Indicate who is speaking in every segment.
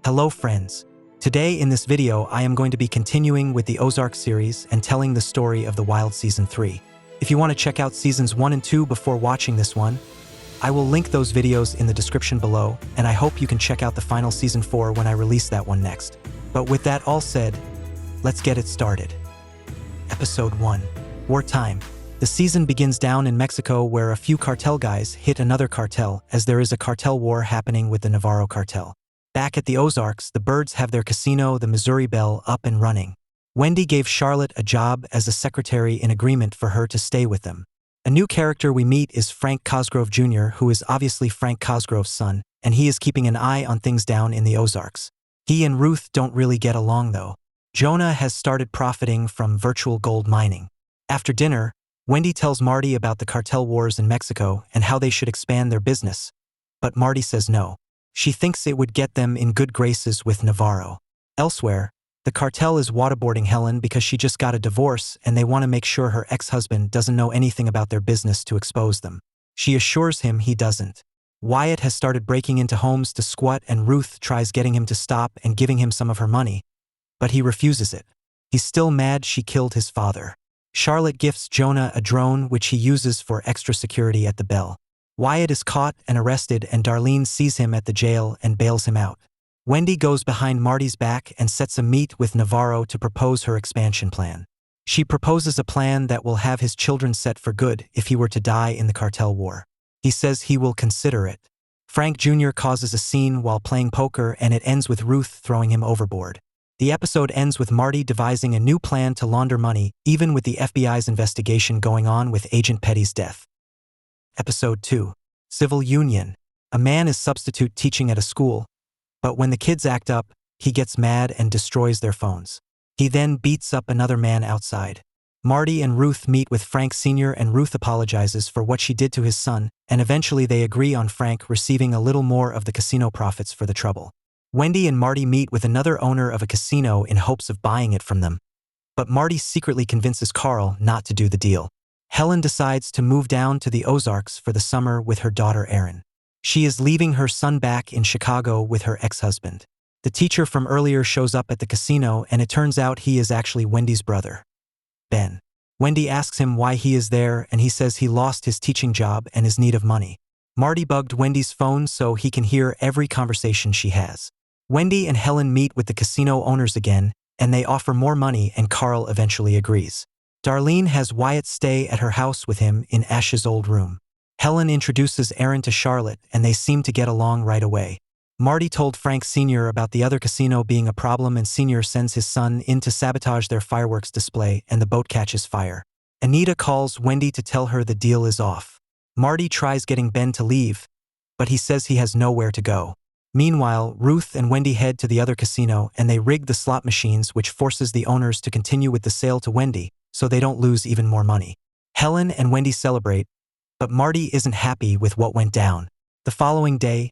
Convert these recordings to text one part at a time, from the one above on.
Speaker 1: Hello friends. Today in this video I am going to be continuing with the Ozark series and telling the story of the Wild Season 3. If you want to check out Seasons 1 and 2 before watching this one, I will link those videos in the description below, and I hope you can check out the final Season 4 when I release that one next. But with that all said, let's get it started. Episode 1. Wartime. The season begins down in Mexico where a few cartel guys hit another cartel as there is a cartel war happening with the Navarro cartel. Back at the Ozarks, the Birds have their casino, the Missouri Belle, up and running. Wendy gave Charlotte a job as a secretary in agreement for her to stay with them. A new character we meet is Frank Cosgrove Jr., who is obviously Frank Cosgrove's son, and he is keeping an eye on things down in the Ozarks. He and Ruth don't really get along though. Jonah has started profiting from virtual gold mining. After dinner, Wendy tells Marty about the cartel wars in Mexico and how they should expand their business. But Marty says no. She thinks it would get them in good graces with Navarro. Elsewhere, the cartel is waterboarding Helen because she just got a divorce and they want to make sure her ex-husband doesn't know anything about their business to expose them. She assures him he doesn't. Wyatt has started breaking into homes to squat and Ruth tries getting him to stop and giving him some of her money, but he refuses it. He's still mad she killed his father. Charlotte gifts Jonah a drone which he uses for extra security at the Belle. Wyatt is caught and arrested and Darlene sees him at the jail and bails him out. Wendy goes behind Marty's back and sets a meet with Navarro to propose her expansion plan. She proposes a plan that will have his children set for good if he were to die in the cartel war. He says he will consider it. Frank Jr. causes a scene while playing poker and it ends with Ruth throwing him overboard. The episode ends with Marty devising a new plan to launder money, even with the FBI's investigation going on with Agent Petty's death. Episode 2. Civil Union. A man is substitute teaching at a school, but when the kids act up, he gets mad and destroys their phones. He then beats up another man outside. Marty and Ruth meet with Frank Sr. and Ruth apologizes for what she did to his son, and eventually they agree on Frank receiving a little more of the casino profits for the trouble. Wendy and Marty meet with another owner of a casino in hopes of buying it from them, but Marty secretly convinces Carl not to do the deal. Helen decides to move down to the Ozarks for the summer with her daughter Erin. She is leaving her son back in Chicago with her ex-husband. The teacher from earlier shows up at the casino and it turns out he is actually Wendy's brother, Ben. Wendy asks him why he is there and he says he lost his teaching job and is in need of money. Marty bugged Wendy's phone so he can hear every conversation she has. Wendy and Helen meet with the casino owners again and they offer more money and Carl eventually agrees. Darlene has Wyatt stay at her house with him in Ash's old room. Helen introduces Erin to Charlotte and they seem to get along right away. Marty told Frank Sr. about the other casino being a problem and Sr. sends his son in to sabotage their fireworks display and the boat catches fire. Anita calls Wendy to tell her the deal is off. Marty tries getting Ben to leave, but he says he has nowhere to go. Meanwhile, Ruth and Wendy head to the other casino and they rig the slot machines which forces the owners to continue with the sale to Wendy, so they don't lose even more money. Helen and Wendy celebrate, but Marty isn't happy with what went down. The following day,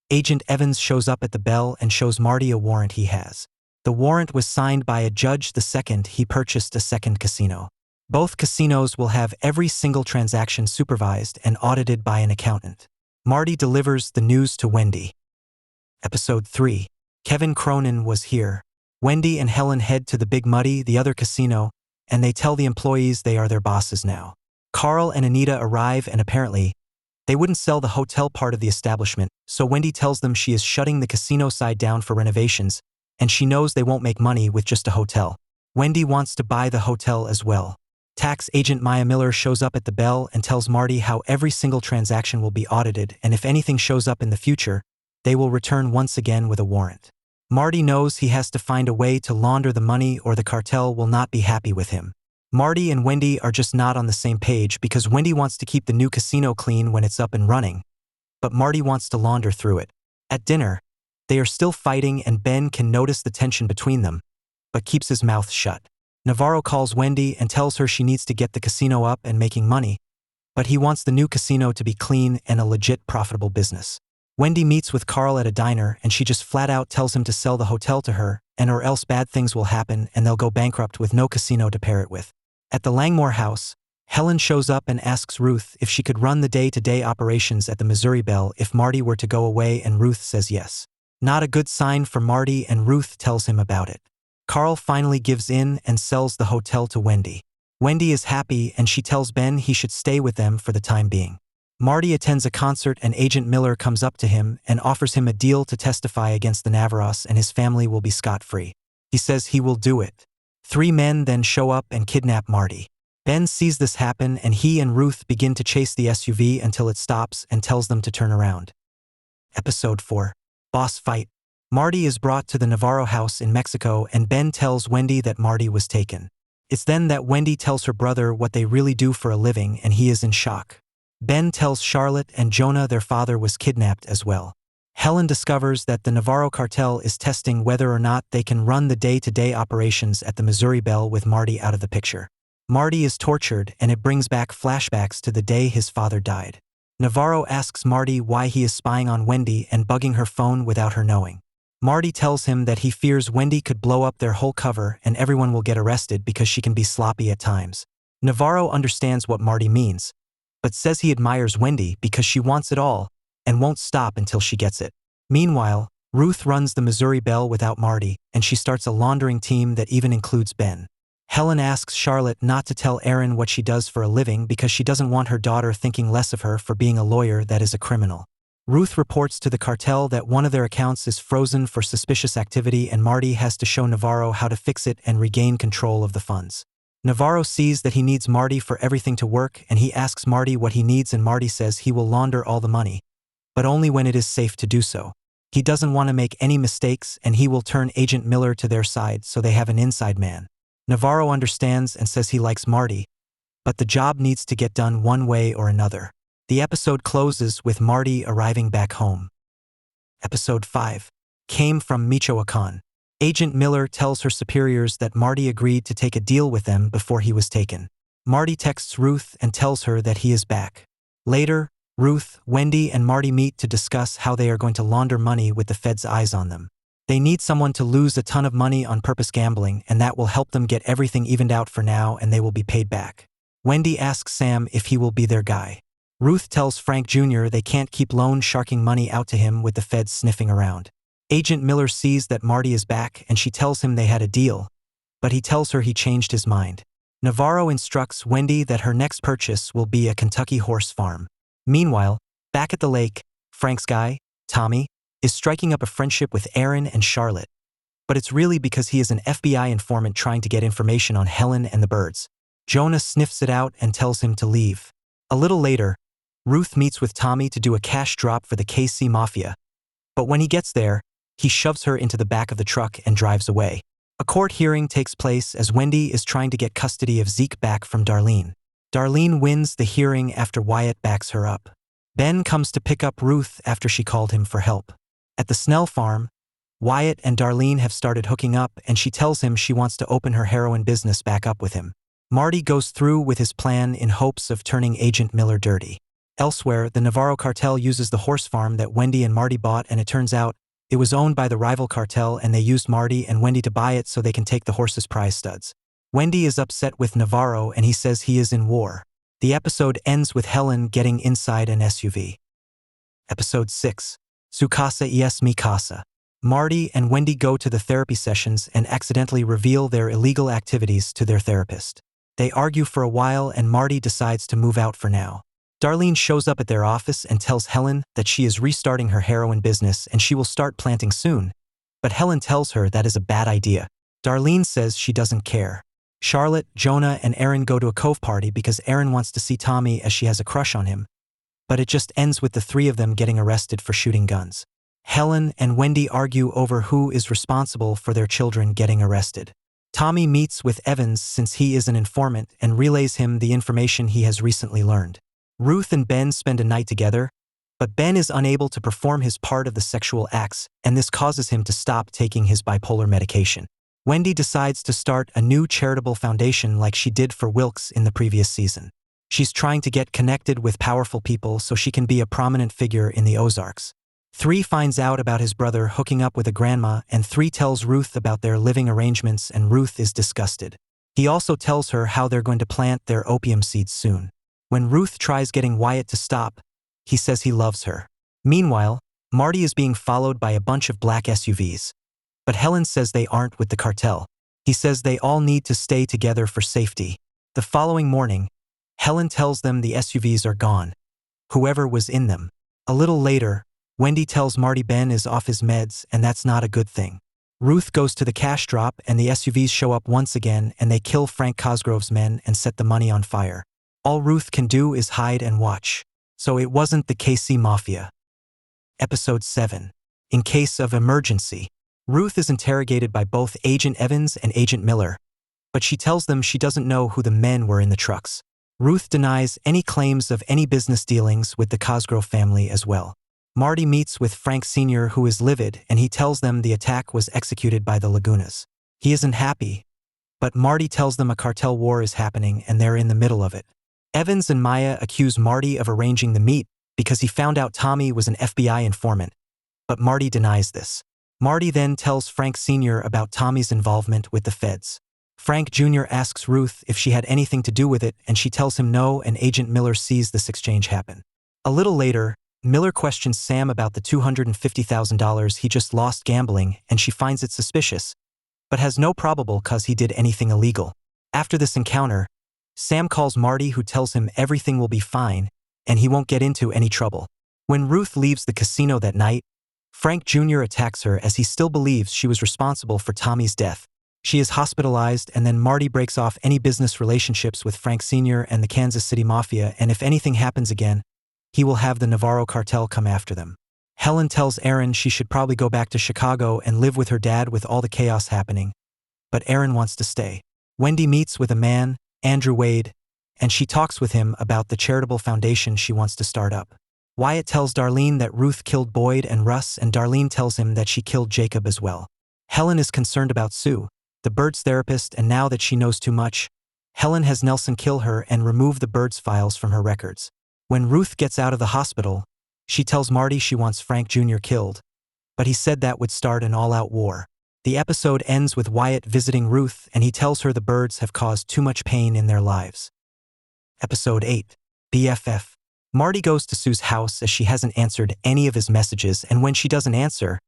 Speaker 1: Agent Evans shows up at the Belle and shows Marty a warrant he has. The warrant was signed by a judge the second he purchased a second casino. Both casinos will have every single transaction supervised and audited by an accountant. Marty delivers the news to Wendy. Episode 3. Kevin Cronin was here. Wendy and Helen head to the Big Muddy, the other casino, and they tell the employees they are their bosses now. Carl and Anita arrive and apparently, they wouldn't sell the hotel part of the establishment, so Wendy tells them she is shutting the casino side down for renovations, and she knows they won't make money with just a hotel. Wendy wants to buy the hotel as well. Tax agent Maya Miller shows up at the Belle and tells Marty how every single transaction will be audited and if anything shows up in the future, they will return once again with a warrant. Marty knows he has to find a way to launder the money or the cartel will not be happy with him. Marty and Wendy are just not on the same page because Wendy wants to keep the new casino clean when it's up and running, but Marty wants to launder through it. At dinner, they are still fighting and Ben can notice the tension between them, but keeps his mouth shut. Navarro calls Wendy and tells her she needs to get the casino up and making money, but he wants the new casino to be clean and a legit profitable business. Wendy meets with Carl at a diner and she just flat out tells him to sell the hotel to her and or else bad things will happen and they'll go bankrupt with no casino to pair it with. At the Langmore house, Helen shows up and asks Ruth if she could run the day-to-day operations at the Missouri Belle if Marty were to go away and Ruth says yes. Not a good sign for Marty, and Ruth tells him about it. Carl finally gives in and sells the hotel to Wendy. Wendy is happy and she tells Ben he should stay with them for the time being. Marty attends a concert and Agent Miller comes up to him and offers him a deal to testify against the Navarros and his family will be scot-free. He says he will do it. 3 men then show up and kidnap Marty. Ben sees this happen and he and Ruth begin to chase the SUV until it stops and tells them to turn around. Episode 4. Boss Fight. Marty is brought to the Navarro house in Mexico and Ben tells Wendy that Marty was taken. It's then that Wendy tells her brother what they really do for a living and he is in shock. Ben tells Charlotte and Jonah their father was kidnapped as well. Helen discovers that the Navarro cartel is testing whether or not they can run the day-to-day operations at the Missouri Belle with Marty out of the picture. Marty is tortured and it brings back flashbacks to the day his father died. Navarro asks Marty why he is spying on Wendy and bugging her phone without her knowing. Marty tells him that he fears Wendy could blow up their whole cover and everyone will get arrested because she can be sloppy at times. Navarro understands what Marty means, but says he admires Wendy because she wants it all and won't stop until she gets it. Meanwhile, Ruth runs the Missouri Belle without Marty and she starts a laundering team that even includes Ben. Helen asks Charlotte not to tell Aaron what she does for a living because she doesn't want her daughter thinking less of her for being a lawyer that is a criminal. Ruth reports to the cartel that one of their accounts is frozen for suspicious activity and Marty has to show Navarro how to fix it and regain control of the funds. Navarro sees that he needs Marty for everything to work and he asks Marty what he needs and Marty says he will launder all the money, but only when it is safe to do so. He doesn't want to make any mistakes and he will turn Agent Miller to their side so they have an inside man. Navarro understands and says he likes Marty, but the job needs to get done one way or another. The episode closes with Marty arriving back home. Episode 5. Came from Michoacan. Agent Miller tells her superiors that Marty agreed to take a deal with them before he was taken. Marty texts Ruth and tells her that he is back. Later, Ruth, Wendy, and Marty meet to discuss how they are going to launder money with the Fed's eyes on them. They need someone to lose a ton of money on purpose gambling and that will help them get everything evened out for now and they will be paid back. Wendy asks Sam if he will be their guy. Ruth tells Frank Jr. they can't keep loan sharking money out to him with the Feds sniffing around. Agent Miller sees that Marty is back and she tells him they had a deal, but he tells her he changed his mind. Navarro instructs Wendy that her next purchase will be a Kentucky horse farm. Meanwhile, back at the lake, Frank's guy, Tommy, is striking up a friendship with Aaron and Charlotte. But it's really because he is an FBI informant trying to get information on Helen and the birds. Jonah sniffs it out and tells him to leave. A little later, Ruth meets with Tommy to do a cash drop for the KC Mafia. But when he gets there, he shoves her into the back of the truck and drives away. A court hearing takes place as Wendy is trying to get custody of Zeke back from Darlene. Darlene wins the hearing after Wyatt backs her up. Ben comes to pick up Ruth after she called him for help. At the Snell farm, Wyatt and Darlene have started hooking up and she tells him she wants to open her heroin business back up with him. Marty goes through with his plan in hopes of turning Agent Miller dirty. Elsewhere, the Navarro cartel uses the horse farm that Wendy and Marty bought and it turns out it was owned by the rival cartel and they used Marty and Wendy to buy it so they can take the horse's prize studs. Wendy is upset with Navarro and he says he is in war. The episode ends with Helen getting inside an SUV. Episode 6. Su casa es mi casa. Marty and Wendy go to the therapy sessions and accidentally reveal their illegal activities to their therapist. They argue for a while and Marty decides to move out for now. Darlene shows up at their office and tells Helen that she is restarting her heroin business and she will start planting soon. But Helen tells her that is a bad idea. Darlene says she doesn't care. Charlotte, Jonah, and Aaron go to a cove party because Aaron wants to see Tommy as she has a crush on him. But it just ends with the 3 of them getting arrested for shooting guns. Helen and Wendy argue over who is responsible for their children getting arrested. Tommy meets with Evans since he is an informant and relays him the information he has recently learned. Ruth and Ben spend a night together, but Ben is unable to perform his part of the sexual acts, and this causes him to stop taking his bipolar medication. Wendy decides to start a new charitable foundation like she did for Wilkes in the previous season. She's trying to get connected with powerful people so she can be a prominent figure in the Ozarks. 3 finds out about his brother hooking up with a grandma and 3 tells Ruth about their living arrangements and Ruth is disgusted. He also tells her how they're going to plant their opium seeds soon. When Ruth tries getting Wyatt to stop, he says he loves her. Meanwhile, Marty is being followed by a bunch of black SUVs. But Helen says they aren't with the cartel. He says they all need to stay together for safety. The following morning, Helen tells them the SUVs are gone. Whoever was in them. A little later, Wendy tells Marty Ben is off his meds and that's not a good thing. Ruth goes to the cash drop and the SUVs show up once again and they kill Frank Cosgrove's men and set the money on fire. All Ruth can do is hide and watch. So it wasn't the KC Mafia. Episode 7. In case of emergency. Ruth is interrogated by both Agent Evans and Agent Miller, but she tells them she doesn't know who the men were in the trucks. Ruth denies any claims of any business dealings with the Cosgrove family as well. Marty meets with Frank Sr., who is livid, and he tells them the attack was executed by the Lagunas. He isn't happy, but Marty tells them a cartel war is happening and they're in the middle of it. Evans and Maya accuse Marty of arranging the meet because he found out Tommy was an FBI informant, but Marty denies this. Marty then tells Frank Sr. about Tommy's involvement with the feds. Frank Jr. asks Ruth if she had anything to do with it and she tells him no, and Agent Miller sees this exchange happen. A little later, Miller questions Sam about the $250,000 he just lost gambling and she finds it suspicious, but has no probable cause he did anything illegal. After this encounter, Sam calls Marty, who tells him everything will be fine and he won't get into any trouble. When Ruth leaves the casino that night, Frank Jr. attacks her as he still believes she was responsible for Tommy's death. She is hospitalized and then Marty breaks off any business relationships with Frank Sr. and the Kansas City Mafia, and if anything happens again, he will have the Navarro cartel come after them. Helen tells Erin she should probably go back to Chicago and live with her dad with all the chaos happening, but Erin wants to stay. Wendy meets with a man, Andrew Wade, and she talks with him about the charitable foundation she wants to start up. Wyatt tells Darlene that Ruth killed Boyd and Russ, and Darlene tells him that she killed Jacob as well. Helen is concerned about Sue, the Bird's therapist, and now that she knows too much, Helen has Nelson kill her and remove the Bird's files from her records. When Ruth gets out of the hospital, she tells Marty she wants Frank Jr. killed, but he said that would start an all-out war. The episode ends with Wyatt visiting Ruth and he tells her the Birds have caused too much pain in their lives. Episode 8. BFF. Marty goes to Sue's house as she hasn't answered any of his messages, and when she doesn't answer,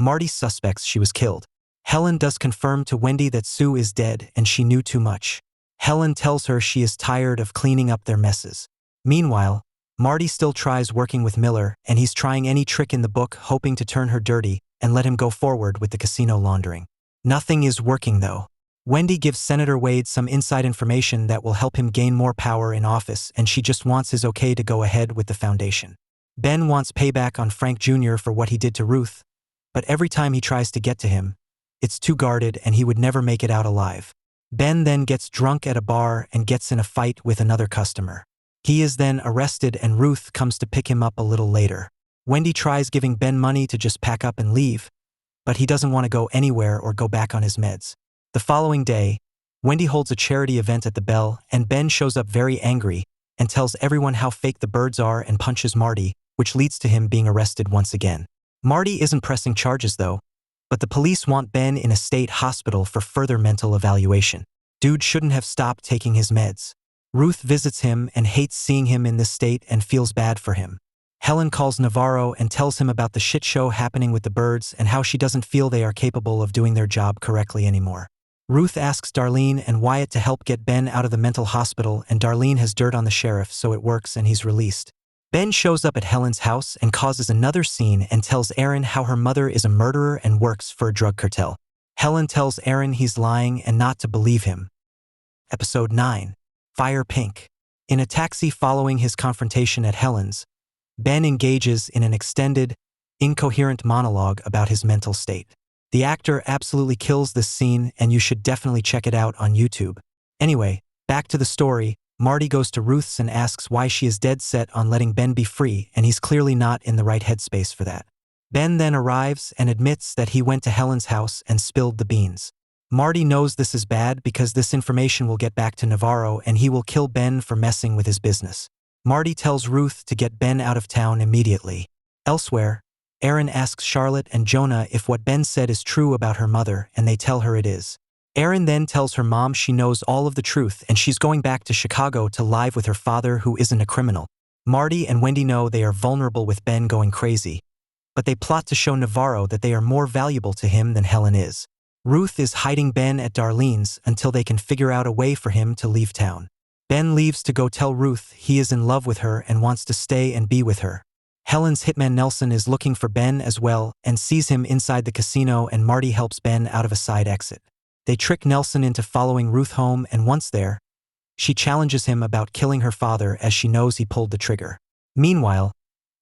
Speaker 1: Marty suspects she was killed. Helen does confirm to Wendy that Sue is dead and she knew too much. Helen tells her she is tired of cleaning up their messes. Meanwhile, Marty still tries working with Miller, and he's trying any trick in the book hoping to turn her dirty and let him go forward with the casino laundering. Nothing is working though. Wendy gives Senator Wade some inside information that will help him gain more power in office, and she just wants his okay to go ahead with the foundation. Ben wants payback on Frank Jr. for what he did to Ruth, but every time he tries to get to him, it's too guarded and he would never make it out alive. Ben then gets drunk at a bar and gets in a fight with another customer. He is then arrested and Ruth comes to pick him up a little later. Wendy tries giving Ben money to just pack up and leave, but he doesn't want to go anywhere or go back on his meds. The following day, Wendy holds a charity event at the Bell, and Ben shows up very angry and tells everyone how fake the Birds are and punches Marty, which leads to him being arrested once again. Marty isn't pressing charges though, but the police want Ben in a state hospital for further mental evaluation. Dude shouldn't have stopped taking his meds. Ruth visits him and hates seeing him in this state and feels bad for him. Helen calls Navarro and tells him about the shit show happening with the Birds and how she doesn't feel they are capable of doing their job correctly anymore. Ruth asks Darlene and Wyatt to help get Ben out of the mental hospital, and Darlene has dirt on the sheriff, so it works and he's released. Ben shows up at Helen's house and causes another scene and tells Erin how her mother is a murderer and works for a drug cartel. Helen tells Erin he's lying and not to believe him. Episode 9. Fire Pink. In a taxi following his confrontation at Helen's, Ben engages in an extended, incoherent monologue about his mental state. The actor absolutely kills this scene, and you should definitely check it out on YouTube. Anyway, back to the story. Marty goes to Ruth's and asks why she is dead set on letting Ben be free, and he's clearly not in the right headspace for that. Ben then arrives and admits that he went to Helen's house and spilled the beans. Marty knows this is bad because this information will get back to Navarro and he will kill Ben for messing with his business. Marty tells Ruth to get Ben out of town immediately. Elsewhere, Erin asks Charlotte and Jonah if what Ben said is true about her mother, and they tell her it is. Erin then tells her mom she knows all of the truth and she's going back to Chicago to live with her father, who isn't a criminal. Marty and Wendy know they are vulnerable with Ben going crazy, but they plot to show Navarro that they are more valuable to him than Helen is. Ruth is hiding Ben at Darlene's until they can figure out a way for him to leave town. Ben leaves to go tell Ruth he is in love with her and wants to stay and be with her. Helen's hitman Nelson is looking for Ben as well and sees him inside the casino, and Marty helps Ben out of a side exit. They trick Nelson into following Ruth home, and once there, she challenges him about killing her father as she knows he pulled the trigger. Meanwhile,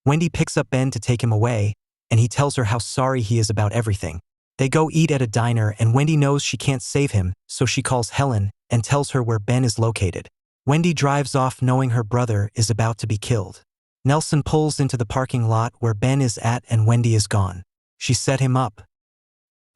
Speaker 1: Wendy picks up Ben to take him away, and he tells her how sorry he is about everything. They go eat at a diner, and Wendy knows she can't save him, so she calls Helen and tells her where Ben is located. Wendy drives off knowing her brother is about to be killed. Nelson pulls into the parking lot where Ben is at, and Wendy is gone. She set him up.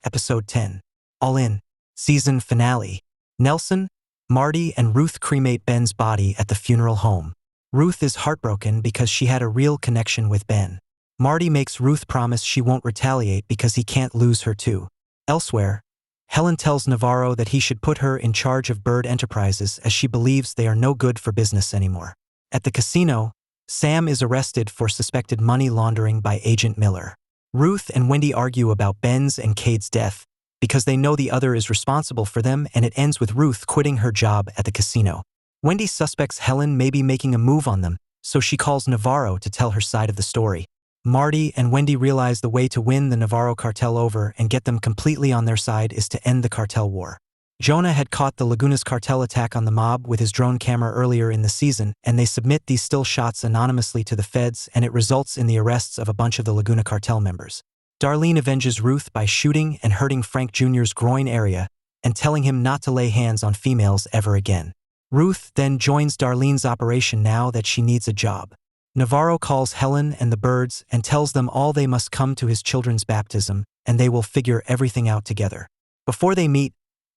Speaker 1: Episode 10. All in. Season finale. Nelson, Marty, and Ruth cremate Ben's body at the funeral home. Ruth is heartbroken because she had a real connection with Ben. Marty makes Ruth promise she won't retaliate because he can't lose her too. Elsewhere, Helen tells Navarro that he should put her in charge of Bird Enterprises as she believes they are no good for business anymore. At the casino, Sam is arrested for suspected money laundering by Agent Miller. Ruth and Wendy argue about Ben's and Cade's death because they know the other is responsible for them, and it ends with Ruth quitting her job at the casino. Wendy suspects Helen may be making a move on them, so she calls Navarro to tell her side of the story. Marty and Wendy realize the way to win the Navarro cartel over and get them completely on their side is to end the cartel war. Jonah had caught the Laguna's cartel attack on the mob with his drone camera earlier in the season, and they submit these still shots anonymously to the feds, and it results in the arrests of a bunch of the Laguna cartel members. Darlene avenges Ruth by shooting and hurting Frank Jr.'s groin area and telling him not to lay hands on females ever again. Ruth then joins Darlene's operation now that she needs a job. Navarro calls Helen and the Birds and tells them all they must come to his children's baptism, and they will figure everything out together. Before they meet,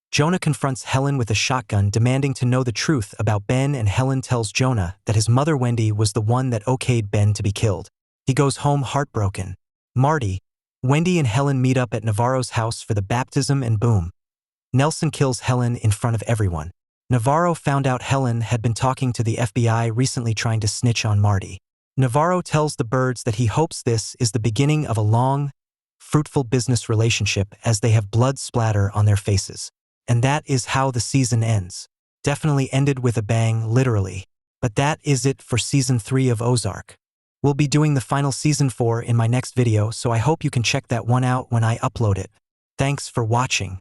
Speaker 1: Jonah confronts Helen with a shotgun, demanding to know the truth about Ben, and Helen tells Jonah that his mother Wendy was the one that okayed Ben to be killed. He goes home heartbroken. Marty, Wendy and Helen meet up at Navarro's house for the baptism, and boom. Nelson kills Helen in front of everyone. Navarro found out Helen had been talking to the FBI recently, trying to snitch on Marty. Navarro tells the Birds that he hopes this is the beginning of a long, fruitful business relationship as they have blood splatter on their faces. And that is how the season ends. Definitely ended with a bang, literally. But that is it for Season 3 of Ozark. We'll be doing the final Season 4 in my next video, so I hope you can check that one out when I upload it. Thanks for watching.